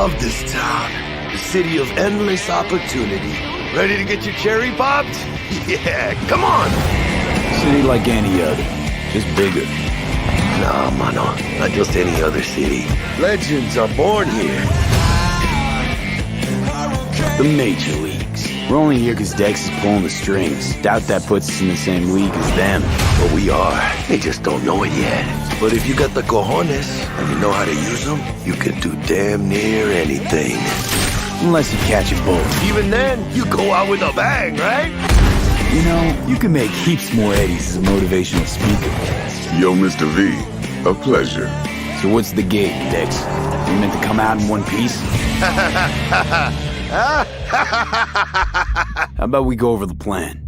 love this town. The city of endless opportunity. Ready to get your cherry popped? Yeah, come on! City like any other, just bigger. Nah, mano, not just any other city. Legends are born here. The major leagues. We're only here because Dex is pulling the strings. Doubt that puts us in the same league as them. But we are. They just don't know it yet. But if you got the cojones and you know how to use them, you can do damn near anything. Unless you catch a bullet. Even then, you go out with a bang, right? You know, you can make heaps more eddies as a motivational speaker. Yo, Mr. V, a pleasure. So what's the gig, Dex? You meant to come out in one piece? How about we go over the plan?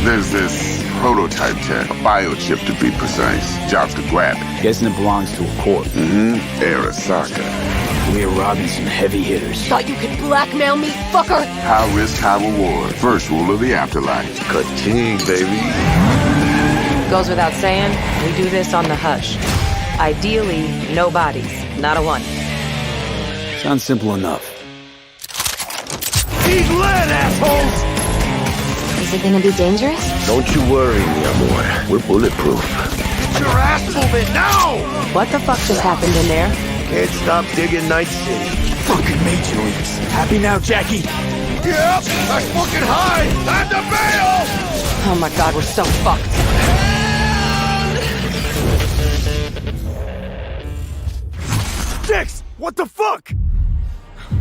There's this prototype tech, a biochip to be precise. Job's to grab it. Guessing it belongs to a corp. Arasaka. We're robbing some heavy hitters. Thought you could blackmail me, fucker? High risk, high reward. First rule of the afterlife. Ka-ching, baby. Goes without saying, we do this on the hush. Ideally, no bodies, not a one. Sounds simple enough. He's lead, assholes! Is it gonna be dangerous? Don't you worry, mi amor. We're bulletproof. Get your ass moving now! What the fuck just happened in there? Can't stop digging Night City. Fucking major leagues. Happy now, Jackie? Yep, that's fucking high! Time to bail! Oh my god, we're so fucked. Dix, what the fuck?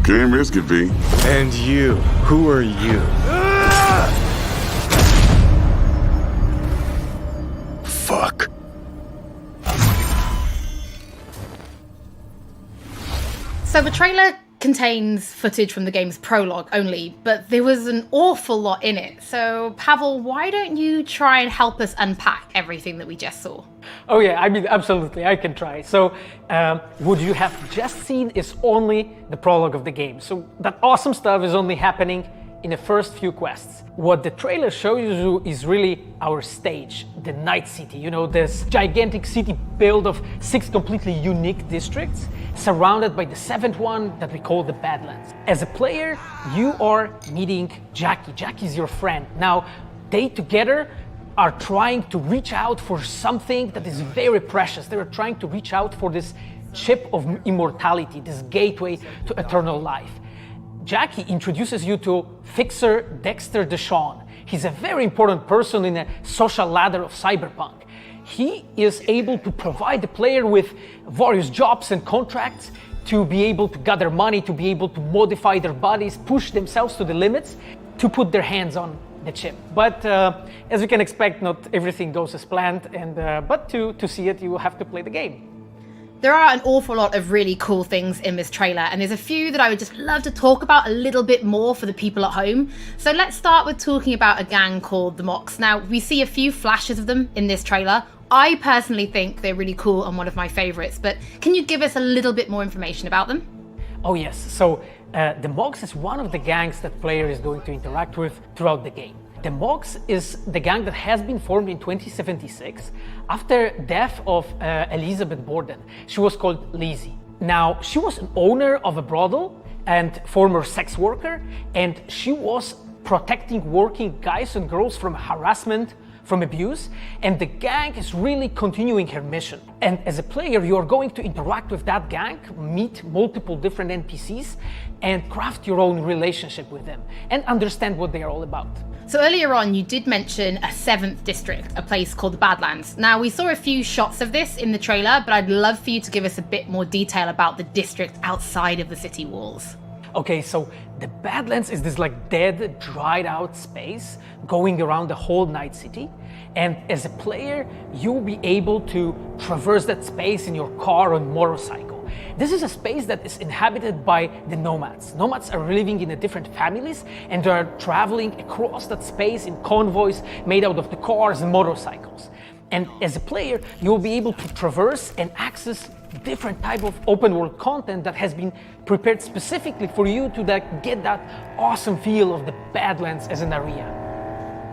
Can't risk it, V. And you, who are you? Fuck. So the trailer contains footage from the game's prologue only, but there was an awful lot in it. So Pavel, why don't you try and help us unpack everything that we just saw? Oh yeah, I mean, absolutely, I can try. So what you have just seen is only the prologue of the game. So that awesome stuff is only happening in the first few quests. What the trailer shows you is really our stage, the Night City. You know, this gigantic city built of 6 completely unique districts, surrounded by the 7th one that we call the Badlands. As a player, you are meeting Jackie. Jackie's your friend. Now, they together are trying to reach out for something that is very precious. They are trying to reach out for this chip of immortality, this gateway to eternal life. Jackie introduces you to Fixer Dexter Deshawn. He's a very important person in the social ladder of cyberpunk. He is able to provide the player with various jobs and contracts to be able to gather money, to be able to modify their bodies, push themselves to the limits, to put their hands on the chip. But as you can expect, not everything goes as planned, and but to see it, you will have to play the game. There are an awful lot of really cool things in this trailer, and there's a few that I would just love to talk about a little bit more for the people at home. So let's start with talking about a gang called the Mox. Now, we see a few flashes of them in this trailer. I personally think they're really cool and one of my favorites, but can you give us a little bit more information about them? Oh yes, so the Mox is one of the gangs that player is going to interact with throughout the game. The Mox is the gang that has been formed in 2076 after death of Elizabeth Borden. She was called Lizzie. Now, she was an owner of a brothel and former sex worker, and she was protecting working guys and girls from harassment, from abuse, and the gang is really continuing her mission. And as a player, you are going to interact with that gang, meet multiple different NPCs, and craft your own relationship with them, and understand what they are all about. So earlier on, you did mention a 7th district, a place called the Badlands. Now, we saw a few shots of this in the trailer, but I'd love for you to give us a bit more detail about the district outside of the city walls. Okay, so the Badlands is this like dead, dried out space going around the whole Night City. And as a player, you'll be able to traverse that space in your car or motorcycle. This is a space that is inhabited by the nomads. Nomads are living in different families, and they are traveling across that space in convoys made out of the cars and motorcycles. And as a player, you'll be able to traverse and access different type of open world content that has been prepared specifically for you to get that awesome feel of the Badlands as an area.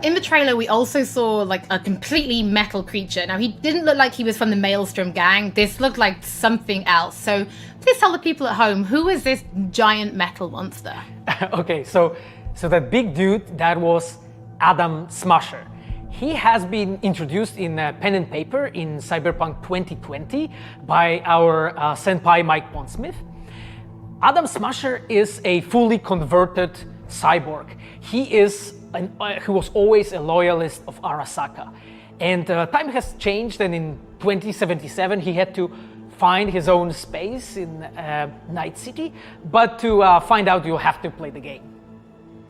In the trailer, we also saw like a completely metal creature. Now, he didn't look like he was from the Maelstrom gang. This looked like something else. So please tell the people at home, who is this giant metal monster? Okay, so that big dude, that was Adam Smasher. He has been introduced in pen and paper in Cyberpunk 2020 by our senpai Mike Pondsmith. Adam Smasher is a fully converted cyborg. He was always a loyalist of Arasaka. And time has changed, and in 2077 he had to find his own space in Night City. But to find out, you'll have to play the game.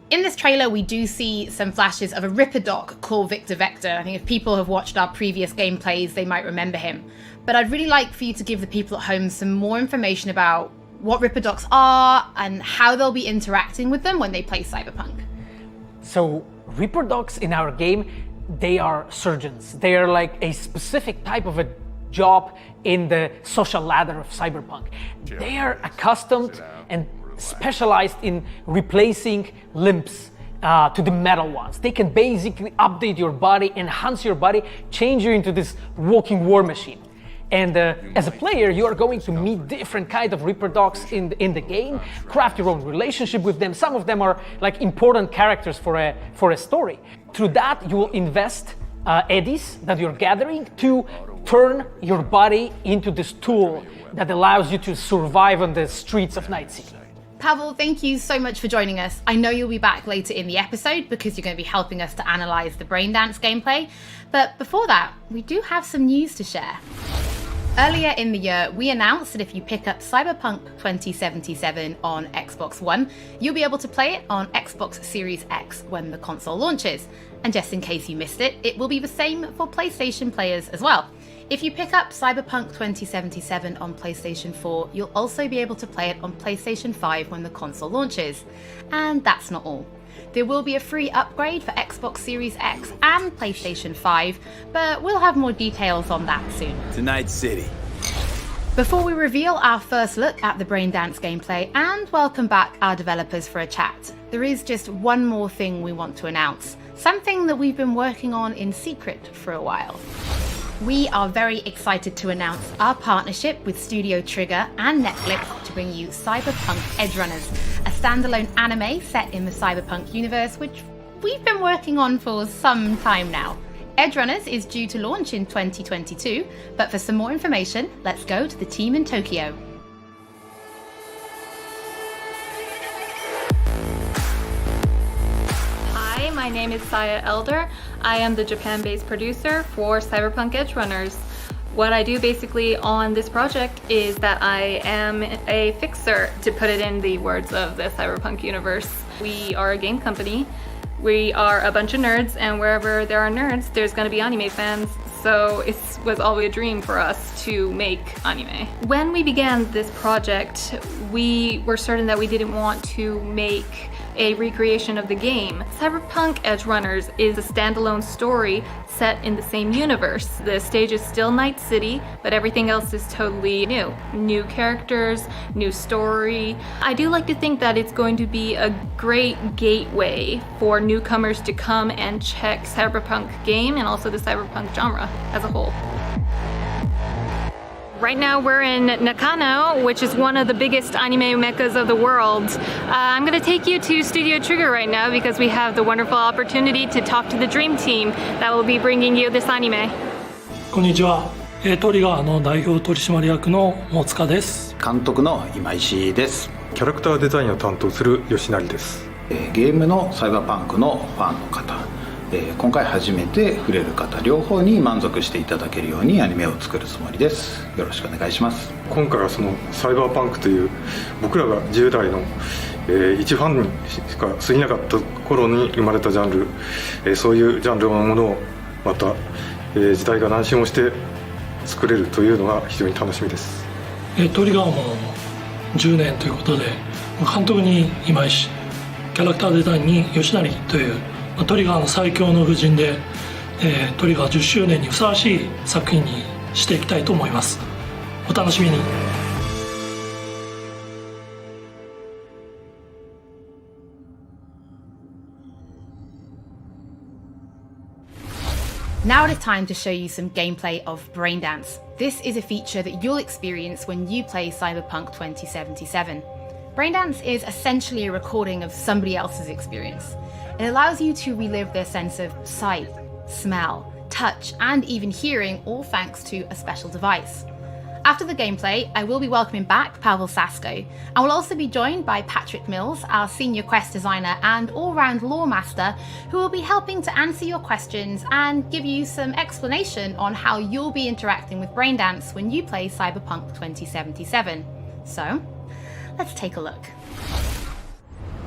In this trailer, we do see some flashes of a Ripper Doc called Victor Vector. I think if people have watched our previous gameplays, they might remember him. But I'd really like for you to give the people at home some more information about what Ripper Docs are and how they'll be interacting with them when they play Cyberpunk. So Ripper Docs in our game, they are surgeons. They are like a specific type of a job in the social ladder of Cyberpunk. They are accustomed and specialized in replacing limbs to the metal ones. They can basically update your body, enhance your body, change you into this walking war machine. And as a player, you are going to meet different kind of Ripper Docs in the game, craft your own relationship with them. Some of them are like important characters for a story. Through that, you will invest eddies that you're gathering to turn your body into this tool that allows you to survive on the streets of Night City. Pavel, thank you so much for joining us. I know you'll be back later in the episode because you're going to be helping us to analyze the Braindance gameplay. But before that, we do have some news to share. Earlier in the year, we announced that if you pick up Cyberpunk 2077 on Xbox One, you'll be able to play it on Xbox Series X when the console launches. And just in case you missed it, it will be the same for PlayStation players as well. If you pick up Cyberpunk 2077 on PlayStation 4, you'll also be able to play it on PlayStation 5 when the console launches. And that's not all. There will be a free upgrade for Xbox Series X and PlayStation 5, but we'll have more details on that soon. To Night City. Before we reveal our first look at the Braindance gameplay and welcome back our developers for a chat, there is just one more thing we want to announce, something that we've been working on in secret for a while. We are very excited to announce our partnership with Studio Trigger and Netflix to bring you Cyberpunk Edgerunners, a standalone anime set in the Cyberpunk universe, which we've been working on for some time now. Edgerunners is due to launch in 2022, but for some more information, let's go to the team in Tokyo. Hi, my name is Saya Elder. I am the Japan-based producer for Cyberpunk Edgerunners. What I do basically on this project is that I am a fixer, to put it in the words of the Cyberpunk universe. We are a game company. We are a bunch of nerds, and wherever there are nerds, there's going to be anime fans. So it was always a dream for us to make anime. When we began this project, we were certain that we didn't want to make a recreation of the game. Cyberpunk Edgerunners is a standalone story set in the same universe. The stage is still Night City, but everything else is totally new. New characters, new story. I do like to think that it's going to be a great gateway for newcomers to come and check Cyberpunk game and also the Cyberpunk genre as a whole. Right now we're in Nakano, which is one of the biggest anime meccas of the world. I'm going to take you to Studio Trigger right now because we have the wonderful opportunity to talk to the dream team that will be bringing you this anime. こんにちは。トリガーの代表取締役の大塚です。監督の今石です。キャラクターデザインを担当する吉成です。ゲームのサイバーパンクのファンの方、今回初めて触れる方両方に満足していただけるようにアニメを作るつもりです。よろしくお願いします。今回はそのサイバーパンクという僕らが10代の、一ファンにしか過ぎなかった頃に生まれたジャンル、そういうジャンルのものをまた、時代が何周もして作れるというのが非常に楽しみです。トリガーも10年ということで、監督に今石、キャラクターデザインに吉成というトリガーの最強の布陣で、トリガー10周年にふさわしい作品にしていきたいと思います。お楽しみに。Now it is time to show you some gameplay of Braindance. This is a feature that you'll experience when you play Cyberpunk 2077. Braindance is essentially a recording of somebody else's experience. It allows you to relive their sense of sight, smell, touch, and even hearing, all thanks to a special device. After the gameplay, I will be welcoming back Pavel Sasko, and will also be joined by Patrick Mills, our senior quest designer and all-round lore master, who will be helping to answer your questions and give you some explanation on how you'll be interacting with Braindance when you play Cyberpunk 2077. So, let's take a look.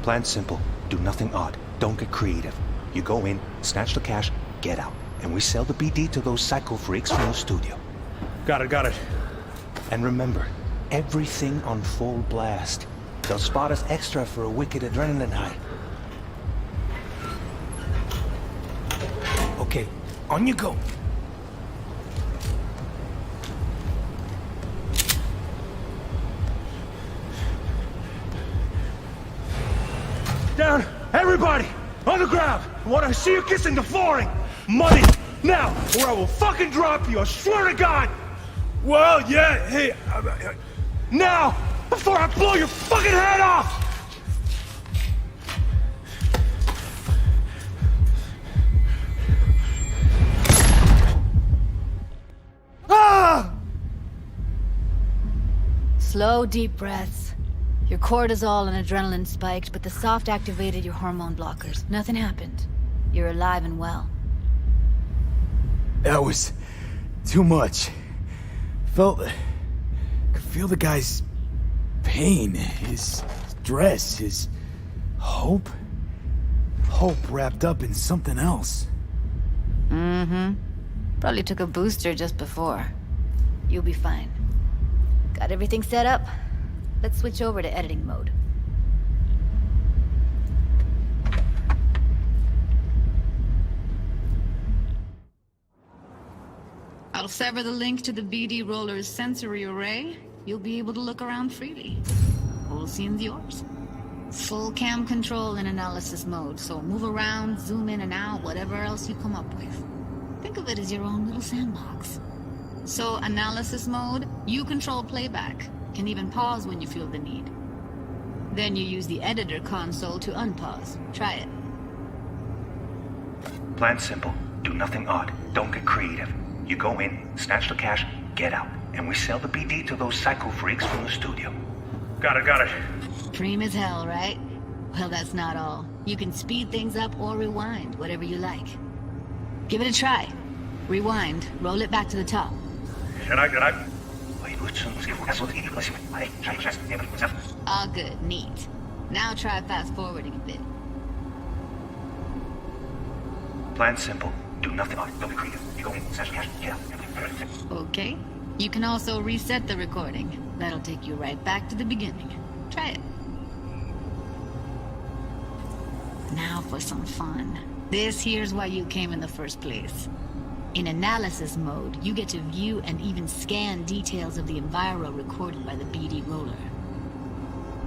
Plan simple. Do nothing odd. Don't get creative. You go in, snatch the cash, get out. And we sell the BD to those psycho freaks from the studio. Got it. And remember, everything on full blast. They'll spot us extra for a wicked adrenaline high. Okay, on you go. Down! Everybody! On the ground! I want to see you kissing the flooring! Money! Now! Or I will fucking drop you! I swear to God! Well, yeah, hey... now! Before I blow your fucking head off! Ah! Slow, deep breaths. Your cortisol and adrenaline spiked, but the soft activated your hormone blockers. Nothing happened. You're alive and well. That was too much. Could feel the guy's pain, his stress, his hope. Hope wrapped up in something else. Mm-hmm. Probably took a booster just before. You'll be fine. Got everything set up? Let's switch over to editing mode. I'll sever the link to the BD Roller's sensory array. You'll be able to look around freely. Whole scene's yours. Full cam control in analysis mode, so move around, zoom in and out, whatever else you come up with. Think of it as your own little sandbox. So, analysis mode, you control playback. Can even pause when you feel the need. Then you use the editor console to unpause. Try it. Plan simple. Do nothing odd. Don't get creative. You go in, snatch the cash, get out. And we sell the BD to those psycho freaks from the studio. Got it. Cream as hell, right? Well, that's not all. You can speed things up or rewind, whatever you like. Give it a try. Rewind, roll it back to the top. Can I? All good, neat. Now try fast forwarding a bit. Plan simple. Do nothing odd. Don't be creative. You go in, snatch the cash, get out. Okay. You can also reset the recording. That'll take you right back to the beginning. Try it. Now for some fun. This here's why you came in the first place. In analysis mode, you get to view and even scan details of the enviro recorded by the BD Roller.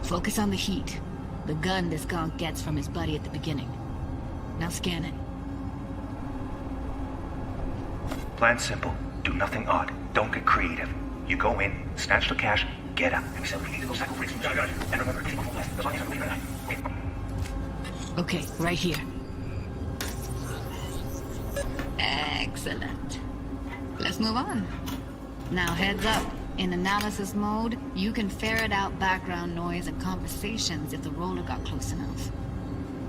Focus on the heat, the gun this gonk gets from his buddy at the beginning. Now scan it. Plan simple. Do nothing odd. Don't get creative. You go in, snatch the cash, get out. And we sell the BD to those psycho freaks from the studio. And remember, keep on left. There's only something right now. Okay, right here. Excellent. Let's move on. Now heads up. In analysis mode, you can ferret out background noise and conversations if the roller got close enough.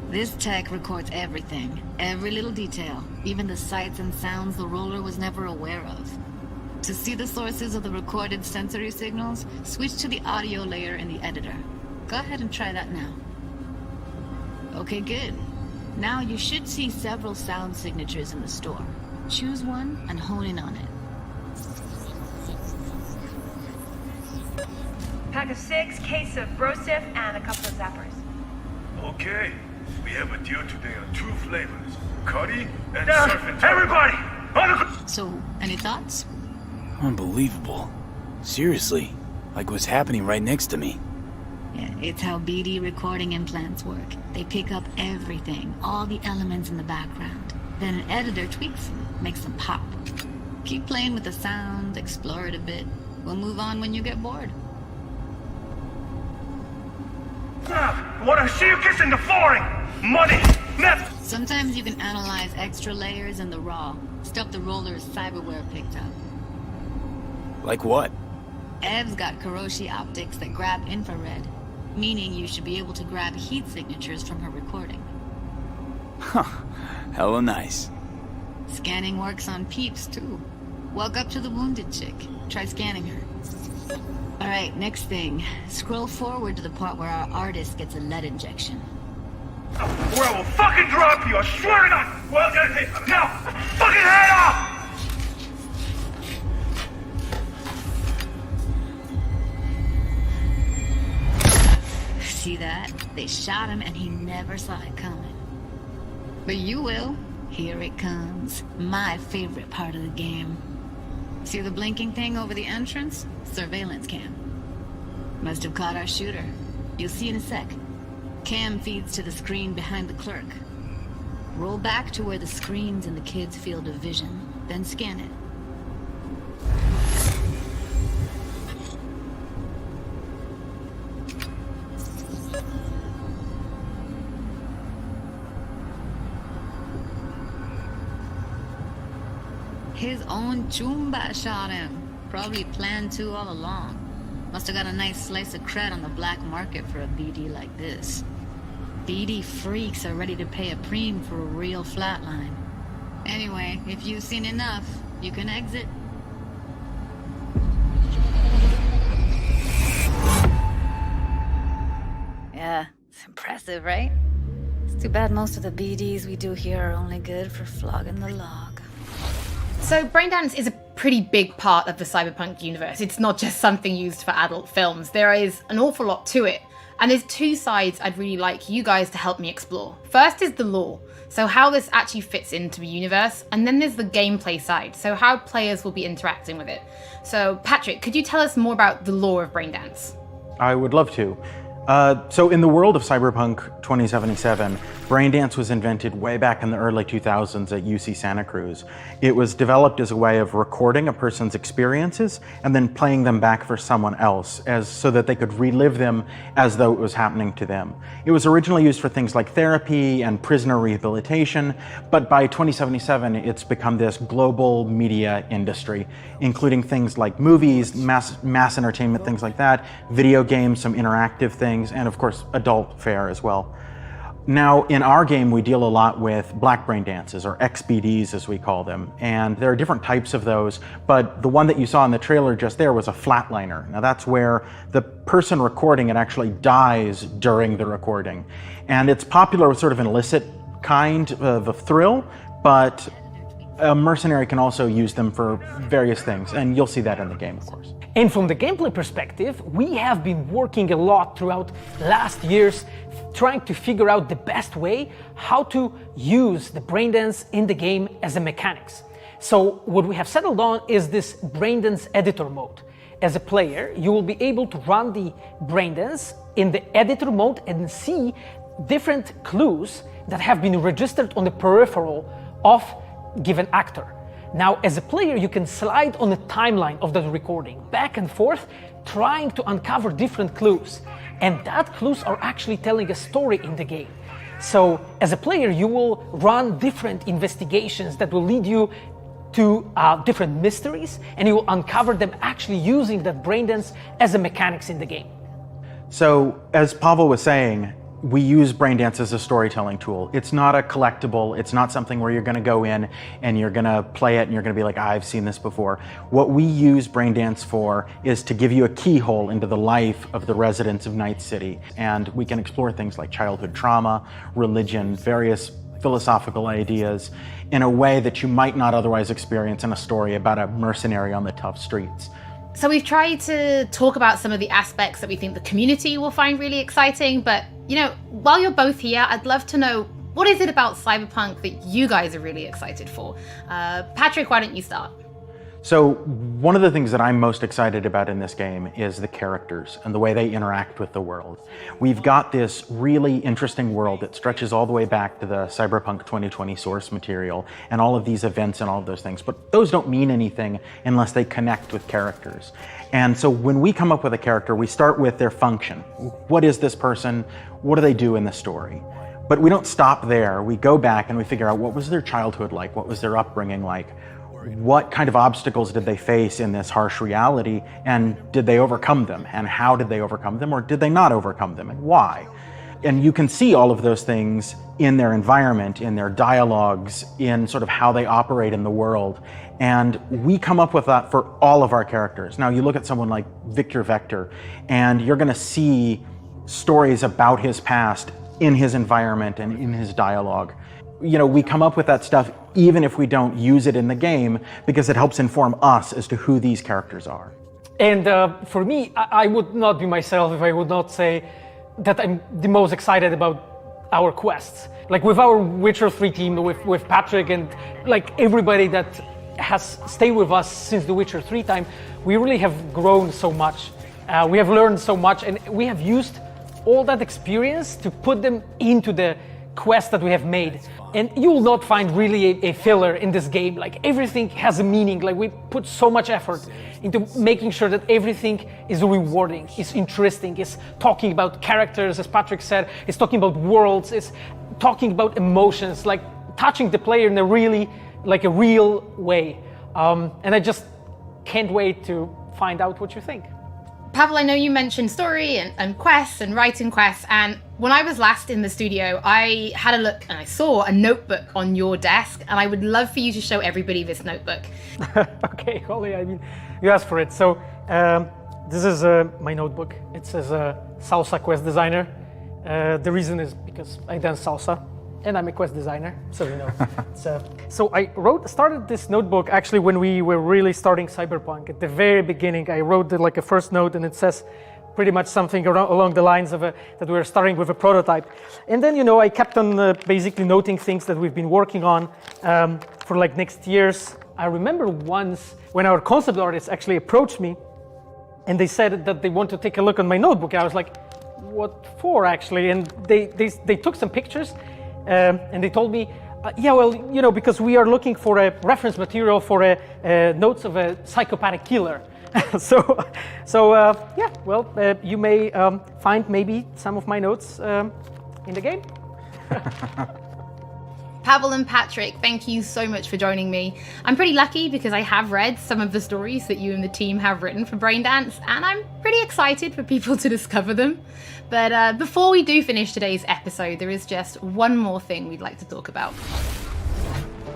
This tech records everything, every little detail, even the sights and sounds the roller was never aware of. To see the sources of the recorded sensory signals, switch to the audio layer in the editor. Go ahead and try that now. Okay, good. Now you should see several sound signatures in the store. Choose one and hone in on it. Pack of 6, case of Brosif, and a couple of zappers. Okay. We have a deal today on 2 flavors. Curry and Down. surf and turtle. Everybody! So, any thoughts? Unbelievable. Seriously, like what's happening right next to me. Yeah, it's how BD recording implants work. They pick up everything, all the elements in the background. Then an editor tweaks them. Makes them pop. Keep playing with the sound, explore it a bit. We'll move on when you get bored. I want to see you kissing the flooring! Money! Now! Sometimes you can analyze extra layers in the raw. Stuff the roller's cyberware picked up. Like what? Ev's got Kuroshi optics that grab infrared, meaning you should be able to grab heat signatures from her recording. Huh. Hella nice. Scanning works on peeps, too. Walk up to the wounded chick. Try scanning her. Alright, next thing. Scroll forward to the part where our artist gets a lead injection. Where I will fucking drop you, I swear to God! Well, hey, now! Fucking head off! See that? They shot him and he never saw it coming. But you will. Here it comes. My favorite part of the game. See the blinking thing over the entrance? Surveillance cam. Must have caught our shooter. You'll see in a sec. Cam feeds to the screen behind the clerk. Roll back to where the screen's in the kid's field of vision, then scan it. His own Chumba shot him. Probably planned to all along. Must have got a nice slice of cred on the black market for a BD like this. BD freaks are ready to pay a preem for a real flatline. Anyway, if you've seen enough, you can exit. Yeah, it's impressive, right? It's too bad most of the BDs we do here are only good for flogging the log. So Braindance is a pretty big part of the cyberpunk universe. It's not just something used for adult films. There is an awful lot to it. And there's two sides I'd really like you guys to help me explore. First is the lore, so how this actually fits into the universe, and then there's the gameplay side, so how players will be interacting with it. So Patrick, could you tell us more about the lore of Braindance? I would love to. So in the world of Cyberpunk 2077, Braindance was invented way back in the early 2000s at UC Santa Cruz. It was developed as a way of recording a person's experiences and then playing them back for someone else so that they could relive them as though it was happening to them. It was originally used for things like therapy and prisoner rehabilitation, but by 2077 it's become this global media industry, including things like movies, mass entertainment, things like that, video games, some interactive things, and of course adult fare as well. Now in our game we deal a lot with black brain dances, or XBDs as we call them, and there are different types of those, but the one that you saw in the trailer just there was a flatliner. Now that's where the person recording it actually dies during the recording, and it's popular with sort of an illicit kind of a thrill, but a mercenary can also use them for various things, and you'll see that in the game, of course. And from the gameplay perspective, we have been working a lot throughout last years trying to figure out the best way how to use the Braindance in the game as a mechanics. So what we have settled on is this Braindance editor mode. As a player, you will be able to run the Braindance in the editor mode and see different clues that have been registered on the peripheral of given actor. Now, as a player, you can slide on the timeline of that recording, back and forth, trying to uncover different clues. And that clues are actually telling a story in the game. So, as a player, you will run different investigations that will lead you to different mysteries, and you will uncover them actually using that Braindance as a mechanics in the game. So, as Pavel was saying, we use Braindance as a storytelling tool. It's not a collectible. It's not something where you're going to go in and you're going to play it and you're going to be like, I've seen this before. What we use Braindance for is to give you a keyhole into the life of the residents of Night City. And we can explore things like childhood trauma, religion, various philosophical ideas in a way that you might not otherwise experience in a story about a mercenary on the tough streets. So we've tried to talk about some of the aspects that we think the community will find really exciting, but while you're both here, I'd love to know, what is it about Cyberpunk that you guys are really excited for? Patrick, why don't you start? So one of the things that I'm most excited about in this game is the characters and the way they interact with the world. We've got this really interesting world that stretches all the way back to the Cyberpunk 2020 source material and all of these events and all of those things, but those don't mean anything unless they connect with characters. And so when we come up with a character, we start with their function. What is this person? What do they do in the story? But we don't stop there. We go back and we figure out what was their childhood like? What was their upbringing like? What kind of obstacles did they face in this harsh reality, and did they overcome them? And how did they overcome them, or did they not overcome them, and why? And you can see all of those things in their environment, in their dialogues, in sort of how they operate in the world. And we come up with that for all of our characters. Now you look at someone like Victor Vector, and you're gonna see stories about his past in his environment and in his dialogue. You know, we come up with that stuff even if we don't use it in the game, because it helps inform us as to who these characters are. And for me, I would not be myself if I would not say that I'm the most excited about our quests. Like with our Witcher 3 team, with Patrick and like everybody that has stayed with us since the Witcher 3 time, we really have grown so much. We have learned so much, and we have used all that experience to put them into the quest that we have made. And you will not find really a filler in this game. Like everything has a meaning. Like we put so much effort into making sure that everything is rewarding, is interesting, is talking about characters, as Patrick said, is talking about worlds, is talking about emotions, like touching the player in a really, like a real way. And I just can't wait to find out what you think. Pavel, I know you mentioned story and quests and writing quests, and when I was last in the studio, I had a look and I saw a notebook on your desk, and I would love for you to show everybody this notebook. Okay, Holly, I mean, you asked for it. So this is my notebook. It says Salsa Quest Designer. The reason is because I dance salsa, and I'm a quest designer, so you know. So I started this notebook actually when we were really starting Cyberpunk. At the very beginning, I wrote like a first note, and it says pretty much something along the lines of that we were starting with a prototype. And then, you know, I kept on basically noting things that we've been working on for like next years. I remember once when our concept artists actually approached me, and they said that they want to take a look on my notebook. And I was like, what for actually? And they took some pictures. And they told me, yeah, well, you know, because we are looking for a reference material for notes of a psychopathic killer. Yeah, well, you may find maybe some of my notes in the game. Pavel and Patrick, thank you so much for joining me. I'm pretty lucky because I have read some of the stories that you and the team have written for Braindance, and I'm pretty excited for people to discover them. But before we do finish today's episode, there is just one more thing we'd like to talk about.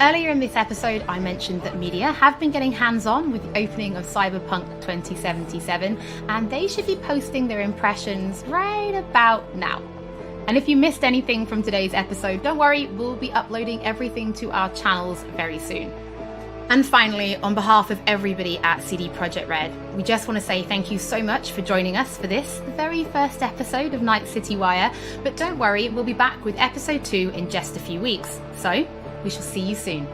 Earlier in this episode, I mentioned that media have been getting hands-on with the opening of Cyberpunk 2077, and they should be posting their impressions right about now. And if you missed anything from today's episode, don't worry, we'll be uploading everything to our channels very soon. And finally, on behalf of everybody at CD Projekt Red, we just want to say thank you so much for joining us for this, the very first episode of Night City Wire. But don't worry, we'll be back with episode 2 in just a few weeks. So, we shall see you soon.